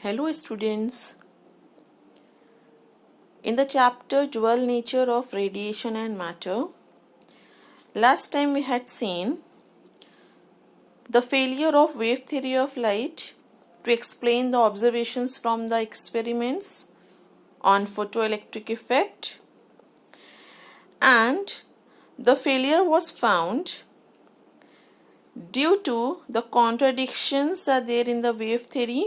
Hello students. In the chapter Dual Nature of Radiation and Matter, last time we had seen the failure of wave theory of light to explain the observations from the experiments on photoelectric effect, and the failure was found due to the contradictions are there in the wave theory.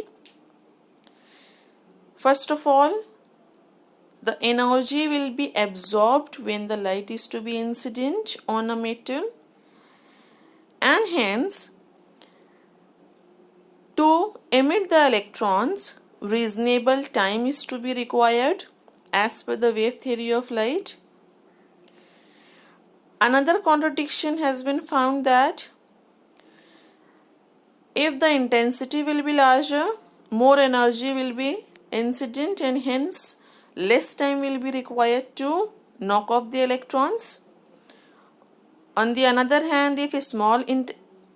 First of all, the energy will be absorbed when the light is to be incident on a metal, and hence to emit the electrons reasonable time is to be required as per the wave theory of light. Another contradiction has been found that if the intensity will be larger, more energy will be incident and hence less time will be required to knock off the electrons. On the other hand, if a small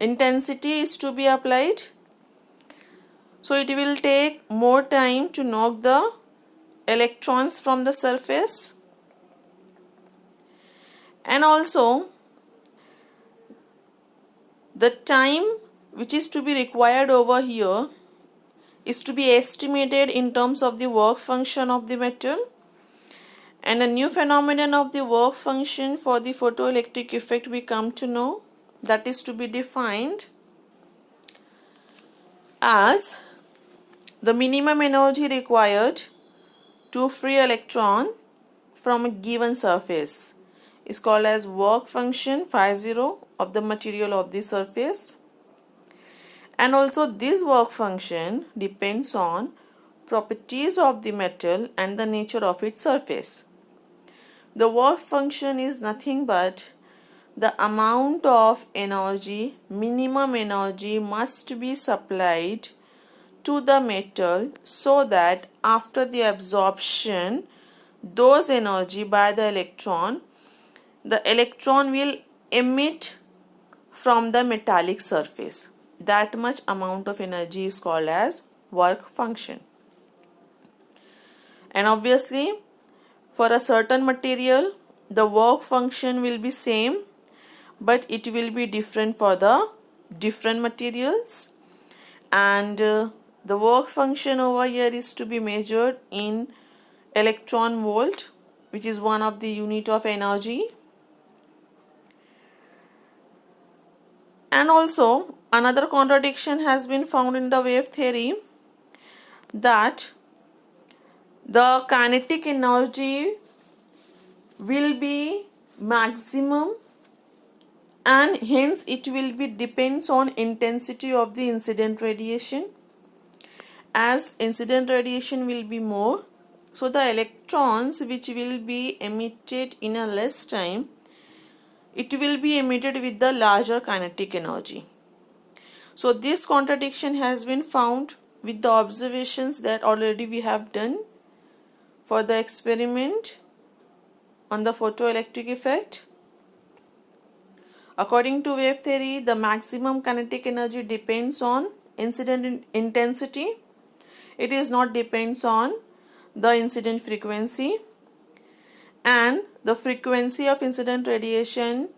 intensity is to be applied, so it will take more time to knock the electrons from the surface. And also, the time which is to be required over here is to be estimated in terms of the work function of the metal, and a new phenomenon of the work function for the photoelectric effect we come to know, that is to be defined as the minimum energy required to free electron from a given surface is called as work function phi 0 of the material of the surface. And also this work function depends on properties of the metal and the nature of its surface. The work function is nothing but the amount of energy, minimum energy must be supplied to the metal so that after the absorption those energy by the electron will emit from the metallic surface. That much amount of energy is called as work function. And obviously for a certain material the work function will be same, but it will be different for the different materials, and the work function over here is to be measured in electron volt, which is one of the unit of energy. And also another contradiction has been found in the wave theory, that the kinetic energy will be maximum and hence it will be depends on intensity of the incident radiation. As incident radiation will be more, so the electrons which will be emitted in a less time, it will be emitted with the larger kinetic energy. So this contradiction has been found with the observations that already we have done for the experiment on the photoelectric effect. According to wave theory, the maximum kinetic energy depends on incident intensity. It is not depends on the incident frequency, and the frequency of incident radiation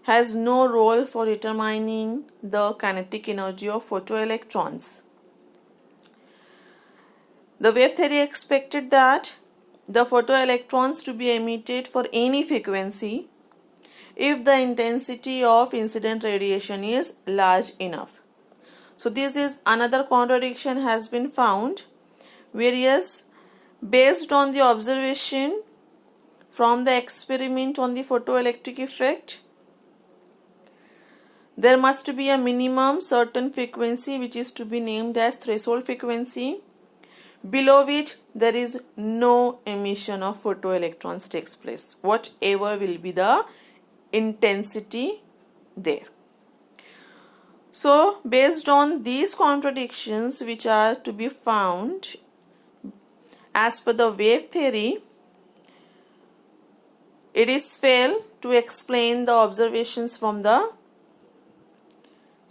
has no role for determining the kinetic energy of photoelectrons. The wave theory expected that the photoelectrons to be emitted for any frequency if the intensity of incident radiation is large enough. So this is another contradiction has been found, whereas based on the observation from the experiment on the photoelectric effect, there must be a minimum certain frequency which is to be named as threshold frequency, below which there is no emission of photoelectrons takes place, whatever will be the intensity there. So based on these contradictions which are to be found as per the wave theory, it is failed to explain the observations from the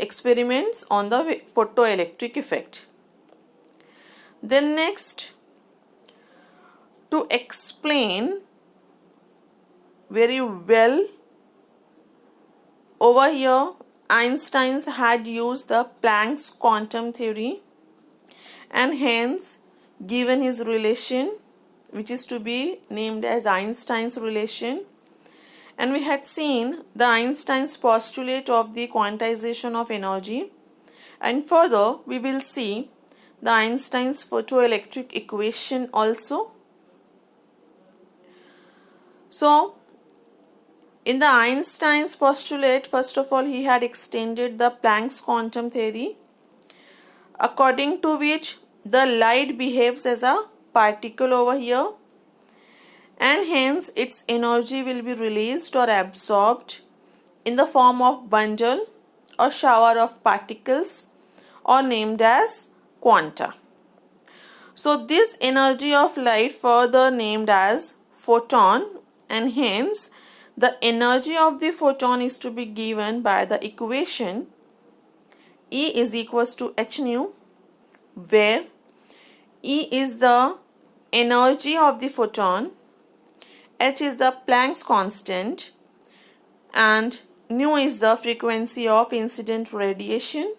experiments on the photoelectric effect. Then next, to explain very well, over here Einstein had used the Planck's quantum theory and hence given his relation, which is to be named as Einstein's relation. And we had seen the Einstein's postulate of the quantization of energy, and further we will see the Einstein's photoelectric equation also. So in the Einstein's postulate, first of all, he had extended the Planck's quantum theory, according to which the light behaves as a particle over here, and hence its energy will be released or absorbed in the form of bundle or shower of particles, or named as quanta. So this energy of light further named as photon, and hence the energy of the photon is to be given by the equation E is equals to h nu, where E is the energy of the photon, h is the Planck's constant, and nu is the frequency of incident radiation.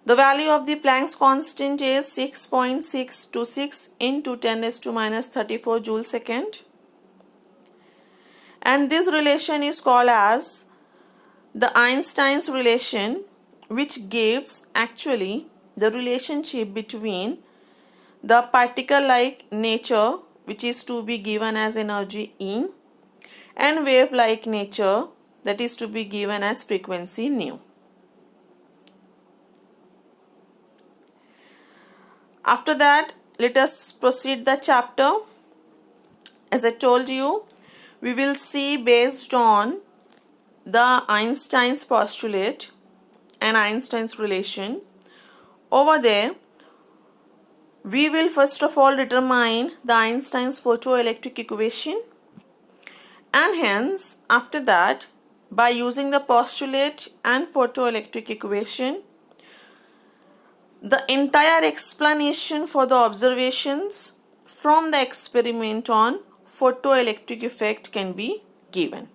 The value of the Planck's constant is 6.626 into 10 raised to minus 34 joule second. And this relation is called as the Einstein's relation, which gives actually the relationship between the particle-like nature, which is to be given as energy E, and wave-like nature, that is to be given as frequency nu. After that, let us proceed the chapter. As I told you, we will see based on the Einstein's postulate and Einstein's relation. Over there, we will first of all determine the Einstein's photoelectric equation, and hence after that, by using the postulate and photoelectric equation, the entire explanation for the observations from the experiment on photoelectric effect can be given.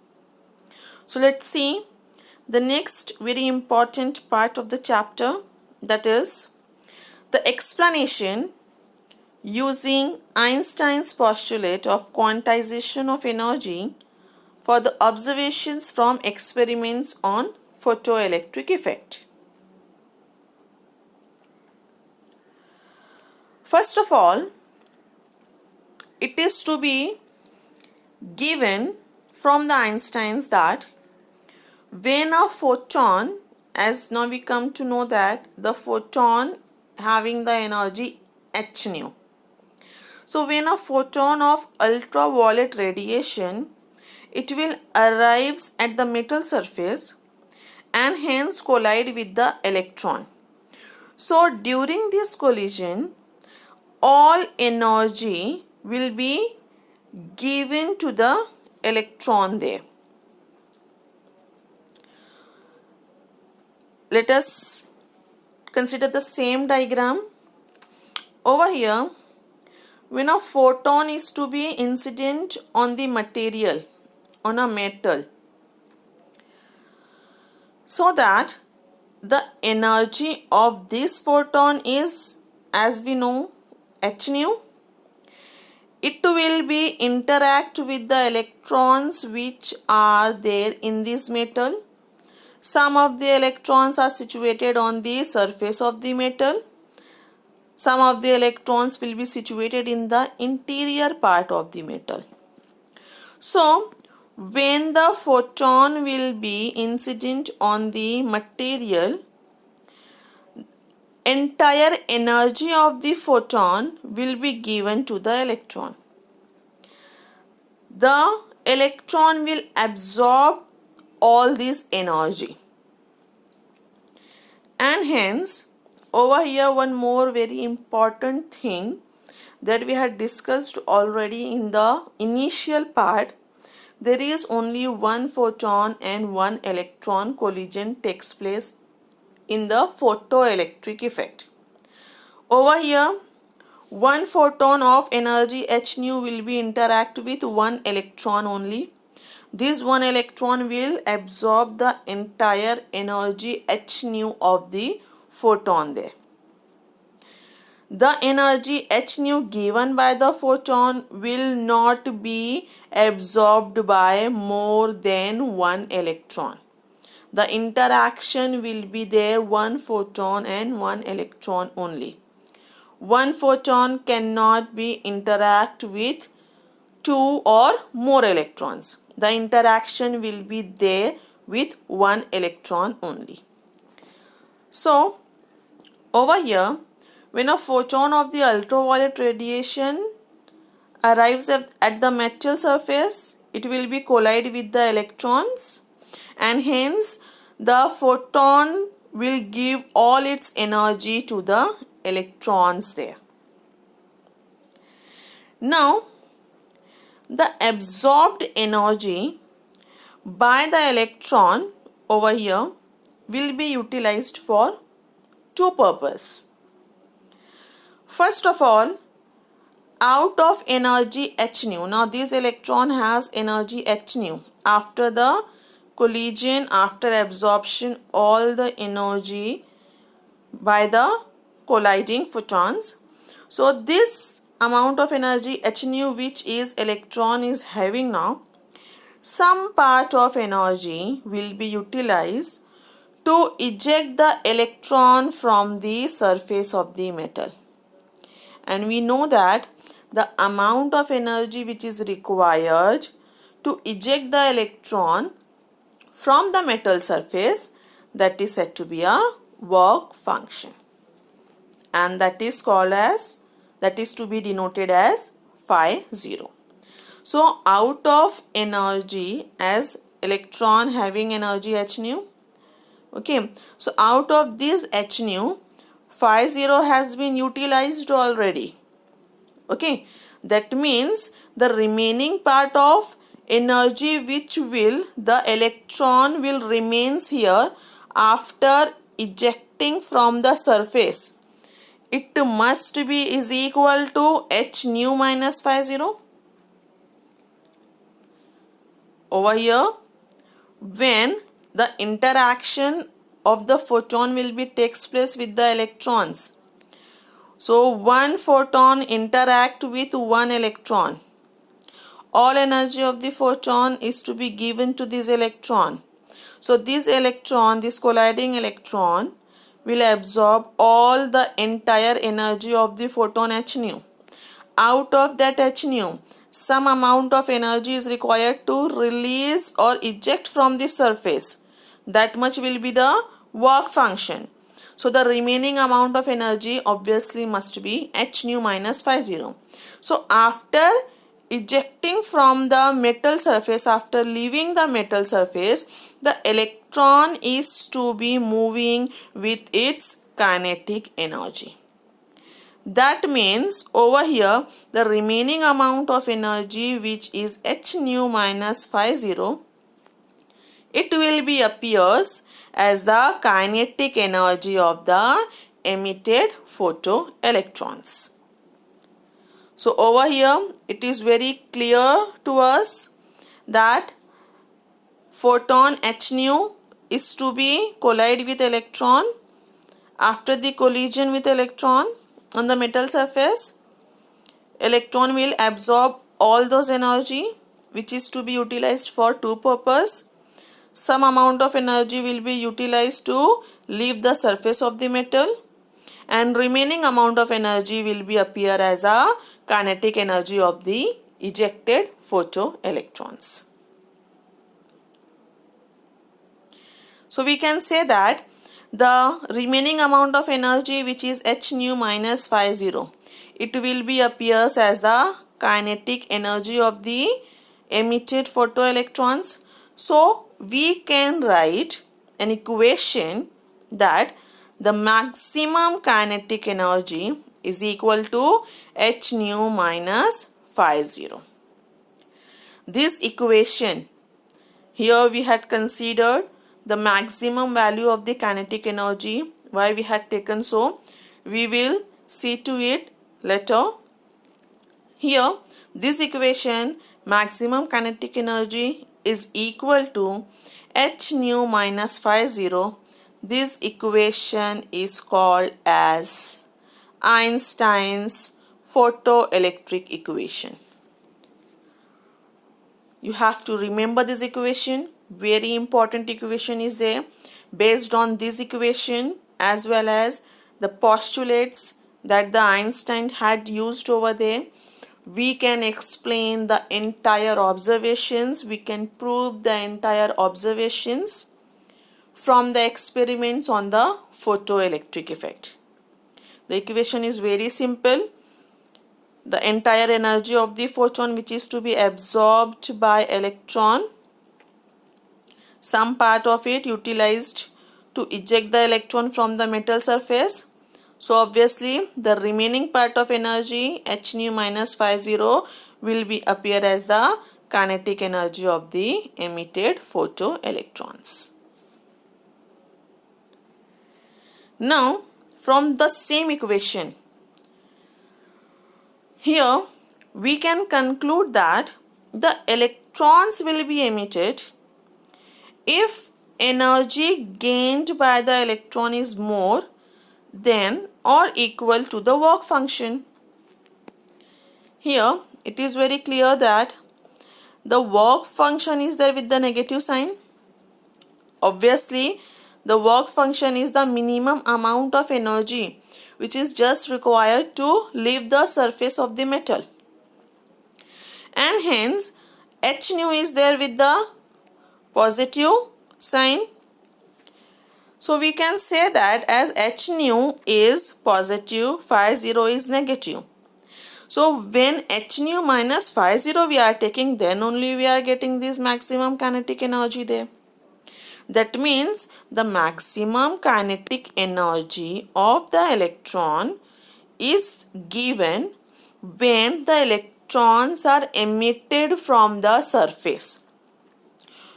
So let's see the next very important part of the chapter, that is the explanation using Einstein's postulate of quantization of energy for the observations from experiments on photoelectric effect. First of all, it is to be given from the Einstein's that when a photon, as now we come to know that the photon having the energy h nu. So when a photon of ultraviolet radiation, it will arrives at the metal surface and hence collide with the electron. So during this collision, all energy will be given to the electron there. Let us consider the same diagram. Over here, when a photon is to be incident on the material, on a metal, so that the energy of this photon is, as we know, h nu. It will be interact with the electrons which are there in this metal. Some of the electrons are situated on the surface of the metal. Some of the electrons will be situated in the interior part of the metal. So when the photon will be incident on the material, entire energy of the photon will be given to the electron. The electron will absorb all this energy, and hence over here one more very important thing that we had discussed already in the initial part. There is only one photon and one electron collision takes place in the photoelectric effect. Over here, one photon of energy h nu will be interact with one electron only. This one electron will absorb the entire energy h nu of the photon there. The energy h nu given by the photon will not be absorbed by more than one electron. The interaction will be there one photon and one electron only. One photon cannot be interact with two or more electrons. The interaction will be there with one electron only. So, over here, when a photon of the ultraviolet radiation arrives at the metal surface, it will be collide with the electrons, and hence the photon will give all its energy to the electrons there. Now, the absorbed energy by the electron over here will be utilized for two purposes. First of all, out of energy h nu. Now this electron has energy h nu. After the collision, after absorption, all the energy by the colliding photons. So this amount of energy h nu which is electron is having now, some part of energy will be utilized to eject the electron from the surface of the metal. And we know that the amount of energy which is required to eject the electron from the metal surface, that is said to be a work function, and that is to be denoted as phi 0. So out of energy, as electron having energy h nu, okay, so out of this h nu, phi 0 has been utilized already. Okay, that means the remaining part of energy which will the electron will remains here after ejecting from the surface, it must be is equal to h nu minus phi 0. Over here, when the interaction of the photon will be takes place with the electrons, so one photon interact with one electron, all energy of the photon is to be given to this electron. So this electron, this colliding electron, will absorb all the entire energy of the photon h nu. Out of that h nu, some amount of energy is required to release or eject from the surface. That much will be the work function. So the remaining amount of energy obviously must be h nu minus phi 0. So after ejecting from the metal surface, after leaving the metal surface, the electron is to be moving with its kinetic energy. That means over here the remaining amount of energy which is h nu minus phi 0, it will be appears as the kinetic energy of the emitted photoelectrons. So over here it is very clear to us that photon h nu is to be collide with electron. After the collision with electron on the metal surface, electron will absorb all those energy which is to be utilized for two purposes. Some amount of energy will be utilized to leave the surface of the metal, and remaining amount of energy will be appear as a kinetic energy of the ejected photoelectrons. So we can say that the remaining amount of energy which is h nu minus phi 0, it will be appears as the kinetic energy of the emitted photoelectrons. So we can write an equation that the maximum kinetic energy is equal to h nu minus phi 0. This equation, here we had considered the maximum value of the kinetic energy. Why we had taken so? We will see to it later. Here, this equation, maximum kinetic energy is equal to h nu minus phi 0. This equation is called as Einstein's photoelectric equation. You have to remember this equation. Very important equation is there. Based on this equation as well as the postulates that the Einstein had used over there, we can explain the entire observations. We can prove the entire observations from the experiments on the photoelectric effect. The equation is very simple. The entire energy of the photon which is to be absorbed by electron, some part of it utilized to eject the electron from the metal surface. So obviously the remaining part of energy h nu minus phi 0 will be appear as the kinetic energy of the emitted photoelectrons. Now from the same equation, here we can conclude that the electrons will be emitted if energy gained by the electron is more than or equal to the work function. Here it is very clear that the work function is there with the negative sign. Obviously the work function is the minimum amount of energy which is just required to leave the surface of the metal, and hence h nu is there with the positive sign. So we can say that as h nu is positive, phi 0 is negative. So when h nu minus phi 0 we are taking, then only we are getting this maximum kinetic energy there. That means the maximum kinetic energy of the electron is given when the electrons are emitted from the surface.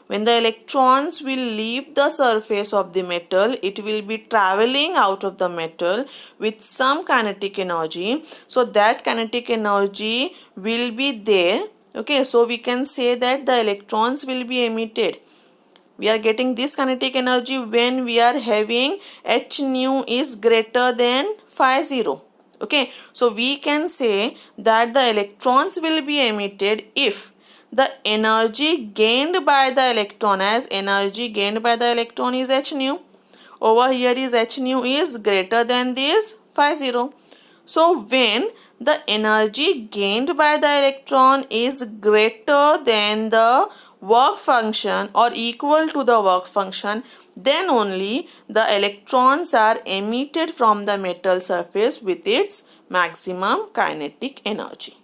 When the electrons will leave the surface of the metal, it will be traveling out of the metal with some kinetic energy. So that kinetic energy will be there. Okay, so we can say that the electrons will be emitted. We are getting this kinetic energy when we are having h nu is greater than phi 0. Okay, so we can say that the electrons will be emitted if the energy gained by the electron, as energy gained by the electron is h nu. Over here is h nu is greater than this phi 0. So when the energy gained by the electron is greater than the work function or equal to the work function, then only the electrons are emitted from the metal surface with its maximum kinetic energy.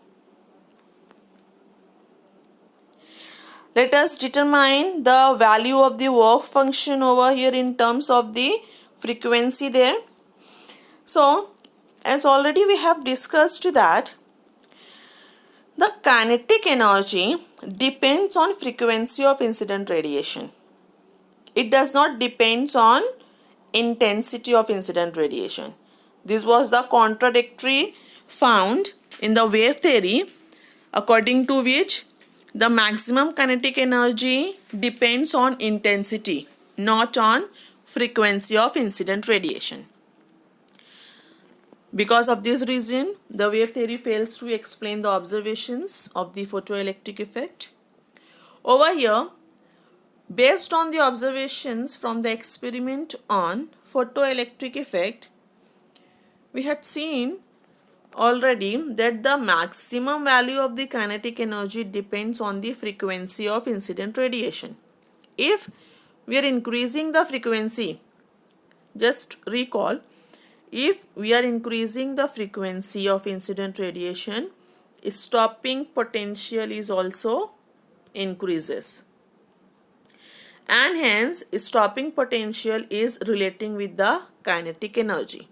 Let us determine the value of the work function over here in terms of the frequency there. So as already we have discussed that the kinetic energy depends on frequency of incident radiation. It does not depend on intensity of incident radiation. This was the contradictory found in the wave theory, according to which the maximum kinetic energy depends on intensity, not on frequency of incident radiation. Because of this reason, the wave theory fails to explain the observations of the photoelectric effect. Over here, based on the observations from the experiment on photoelectric effect, we had seen already that the maximum value of the kinetic energy depends on the frequency of incident radiation. If we are increasing the frequency, just recall, if we are increasing the frequency of incident radiation, stopping potential is also increases, and hence stopping potential is relating with the kinetic energy.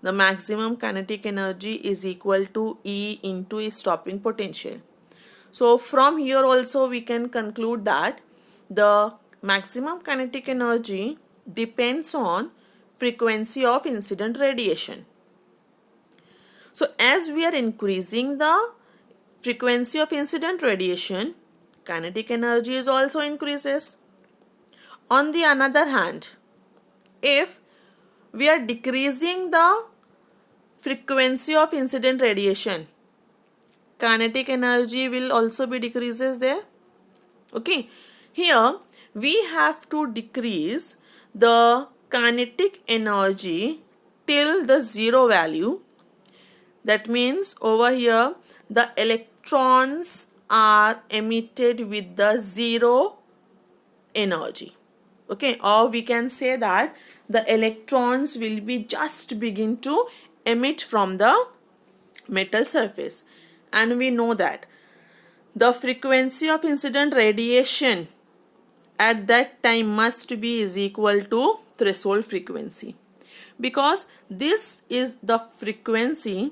The maximum kinetic energy is equal to E into stopping potential. So from here also we can conclude that the maximum kinetic energy depends on frequency of incident radiation. So as we are increasing the frequency of incident radiation, kinetic energy is also increases. On the another hand, if we are decreasing the frequency of incident radiation, kinetic energy will also be decreases there. Okay, here we have to decrease the kinetic energy till the zero value. That means over here the electrons are emitted with the zero energy. Okay, or we can say that the electrons will be just begin to emit from the metal surface, and we know that the frequency of incident radiation at that time must be is equal to threshold frequency, because this is the frequency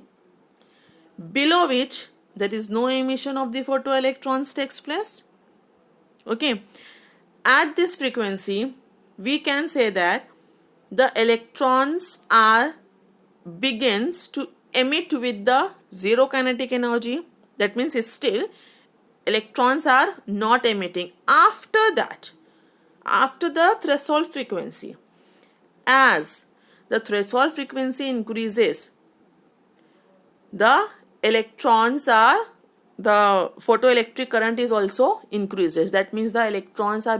below which there is no emission of the photoelectrons takes place. Okay, at this frequency we can say that the electrons are begins to emit with the zero kinetic energy. That means still electrons are not emitting. After that, after the threshold frequency, as the threshold frequency increases, the electrons are, the photoelectric current is also increases. That means the electrons are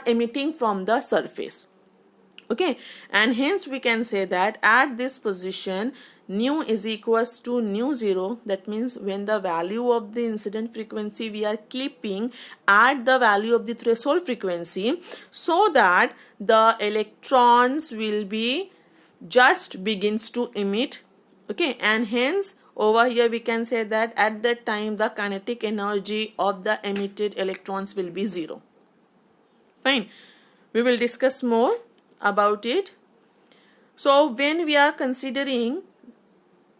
emitting from the surface. Okay, and hence we can say that at this position nu is equals to nu zero. That means when the value of the incident frequency we are keeping at the value of the threshold frequency, so that the electrons will be just begins to emit. Okay, and hence over here we can say that at that time the kinetic energy of the emitted electrons will be zero. Fine, we will discuss more about it. So when we are considering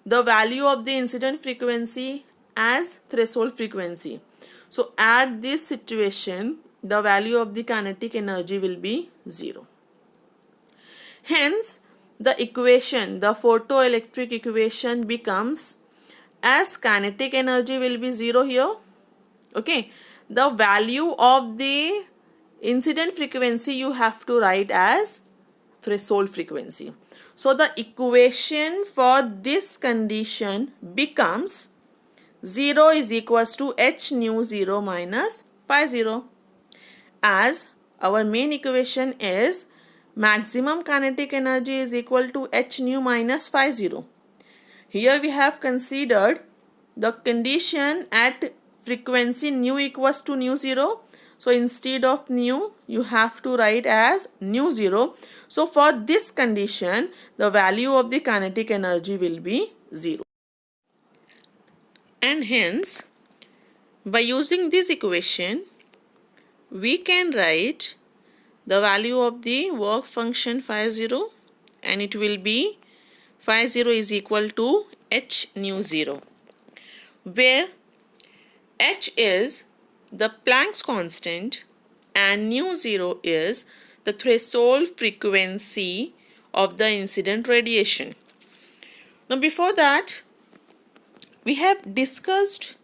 the value of the incident frequency as threshold frequency, so at this situation the value of the kinetic energy will be zero. Hence the equation, the photoelectric equation becomes, as kinetic energy will be zero here, okay, the value of the incident frequency you have to write as threshold frequency. So the equation for this condition becomes 0 is equals to h nu 0 minus phi 0, as our main equation is maximum kinetic energy is equal to h nu minus phi 0. Here we have considered the condition at frequency nu equals to nu 0. So instead of nu, you have to write as nu 0. So for this condition, the value of the kinetic energy will be 0. And hence, by using this equation, we can write the value of the work function phi 0, and it will be phi 0 is equal to h nu 0, where h is the Planck's constant and nu 0 is the threshold frequency of the incident radiation. Now before that, we have discussed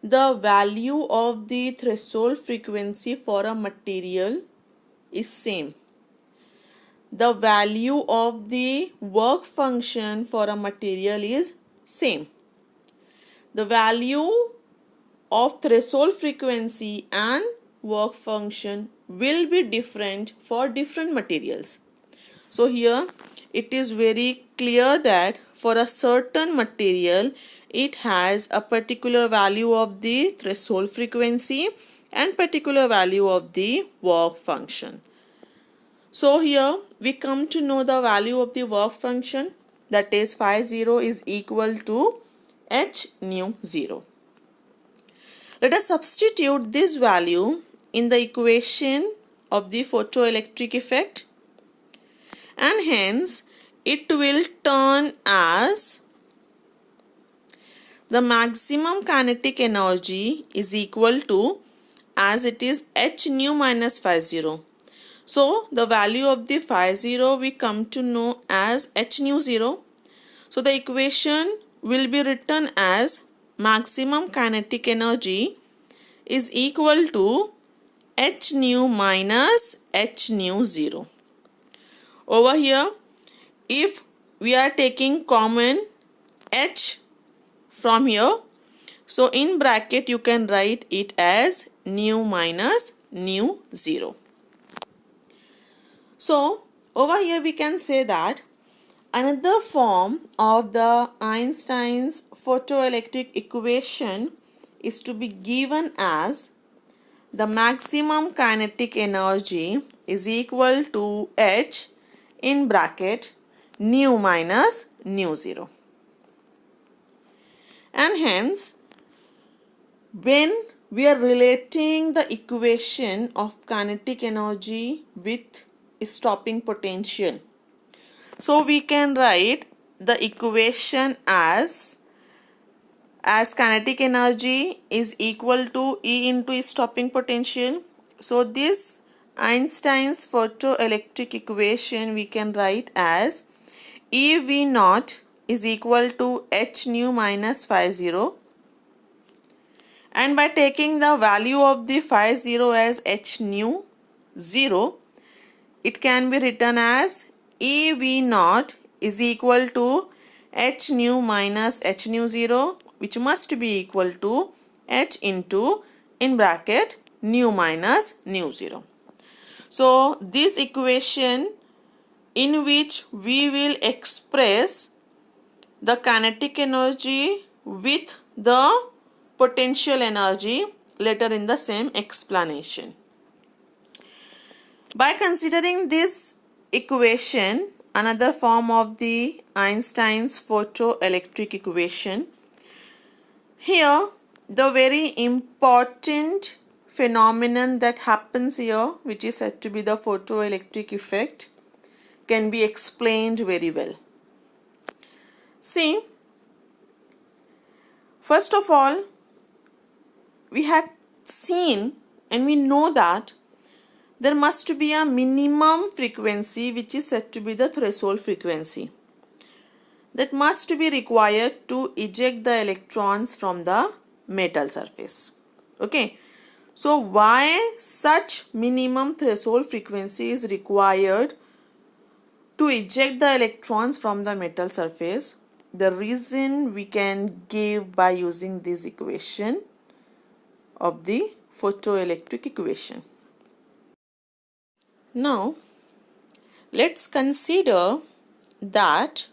the value of the threshold frequency for a material is same. The value of the work function for a material is same. The value of threshold frequency and work function will be different for different materials. So here it is very clear that for a certain material it has a particular value of the threshold frequency and particular value of the work function. So here we come to know the value of the work function, that is phi 0 is equal to h nu 0. Let us substitute this value in the equation of the photoelectric effect, and hence it will turn as the maximum kinetic energy is equal to, as it is h nu minus phi 0. So the value of the phi 0 we come to know as h nu 0. So the equation will be written as maximum kinetic energy is equal to h nu minus h nu 0. Over here, if we are taking common h from here, so in bracket you can write it as nu minus nu 0. So over here we can say that another form of the Einstein's photoelectric equation is to be given as the maximum kinetic energy is equal to h in bracket nu minus nu 0. And hence, when we are relating the equation of kinetic energy with stopping potential, so we can write the equation as kinetic energy is equal to E into stopping potential. So this Einstein's photoelectric equation we can write as EV naught is equal to h nu minus phi 0, and by taking the value of the phi 0 as h nu 0, it can be written as EV naught is equal to h nu minus h nu 0, which must be equal to h into in bracket nu minus nu 0. So this equation in which we will express the kinetic energy with the potential energy later in the same explanation. By considering this equation, another form of the Einstein's photoelectric equation, here the very important phenomenon that happens here, which is said to be the photoelectric effect, can be explained very well. See, first of all, we had seen and we know that there must be a minimum frequency which is said to be the threshold frequency that must be required to eject the electrons from the metal surface. Okay, so why such minimum threshold frequency is required to eject the electrons from the metal surface? The reason we can give by using this equation of the photoelectric equation. Now, let's consider that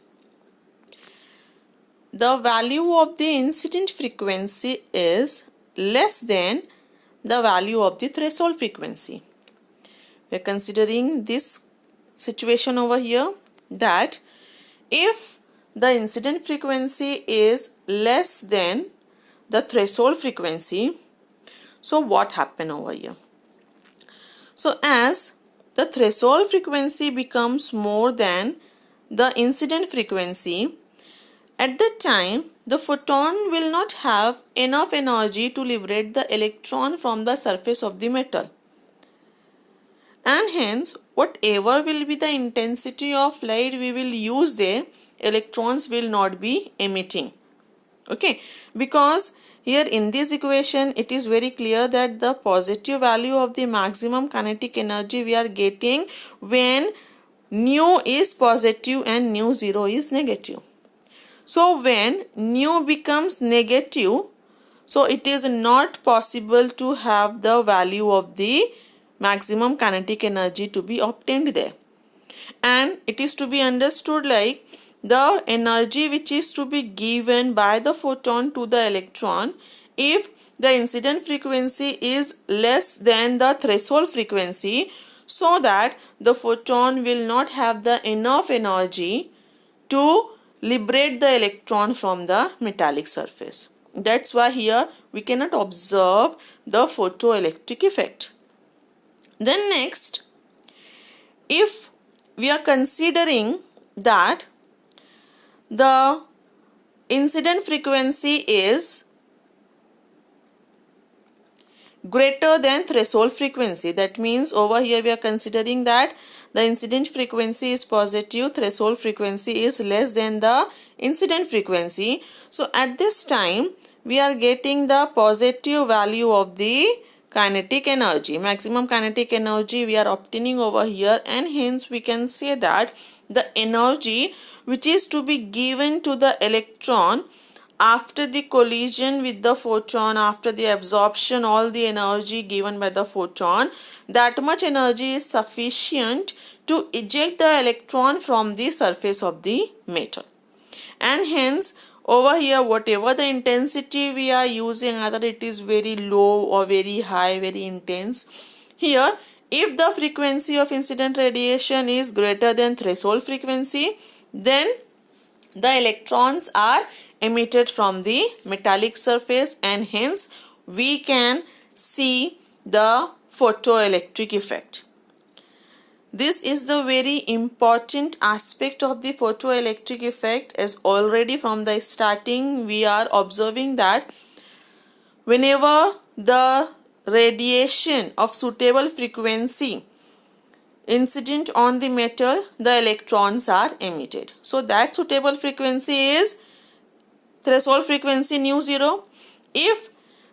the value of the incident frequency is less than the value of the threshold frequency. We are considering this situation over here, that if the incident frequency is less than the threshold frequency, so what happen over here? So as the threshold frequency becomes more than the incident frequency, at that time the photon will not have enough energy to liberate the electron from the surface of the metal, and hence whatever will be the intensity of light we will use there, electrons will not be emitting. Okay, because here in this equation it is very clear that the positive value of the maximum kinetic energy we are getting when nu is positive and nu 0 is negative. So when nu becomes negative, so it is not possible to have the value of the maximum kinetic energy to be obtained there, and it is to be understood like the energy which is to be given by the photon to the electron, if the incident frequency is less than the threshold frequency, so that the photon will not have the enough energy to liberate the electron from the metallic surface. That's why here we cannot observe the photoelectric effect. Then next, if we are considering that the incident frequency is greater than threshold frequency, that means over here we are considering that the incident frequency is positive, threshold frequency is less than the incident frequency. So at this time we are getting the positive value of the kinetic energy, maximum kinetic energy we are obtaining over here, and hence we can say that the energy which is to be given to the electron after the collision with the photon, after the absorption, all the energy given by the photon, that much energy is sufficient to eject the electron from the surface of the metal. And hence over here, whatever the intensity we are using, either it is very low or very high, very intense, here if the frequency of incident radiation is greater than threshold frequency, then the electrons are emitted from the metallic surface, and hence we can see the photoelectric effect. This is the very important aspect of the photoelectric effect, as already from the starting we are observing that whenever the radiation of suitable frequency incident on the metal, the electrons are emitted. So that suitable frequency is threshold frequency nu 0. If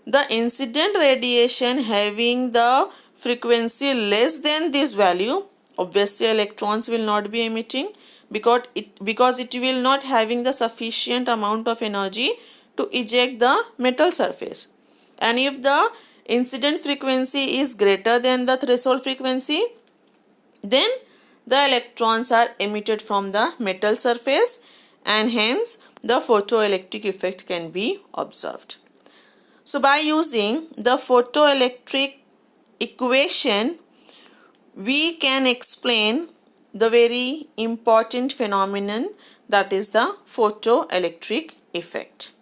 the incident radiation having the frequency less than this value, obviously electrons will not be emitting because it will not having the sufficient amount of energy to eject the metal surface. And if the incident frequency is greater than the threshold frequency, then the electrons are emitted from the metal surface, and hence the photoelectric effect can be observed. So by using the photoelectric equation, we can explain the very important phenomenon, that is the photoelectric effect.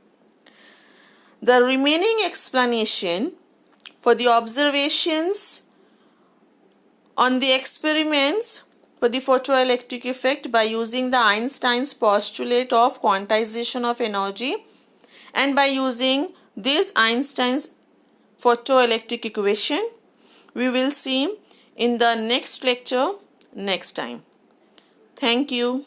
The remaining explanation for the observations on the experiments for the photoelectric effect by using the Einstein's postulate of quantization of energy, and by using this Einstein's photoelectric equation, we will see in the next lecture next time. Thank you.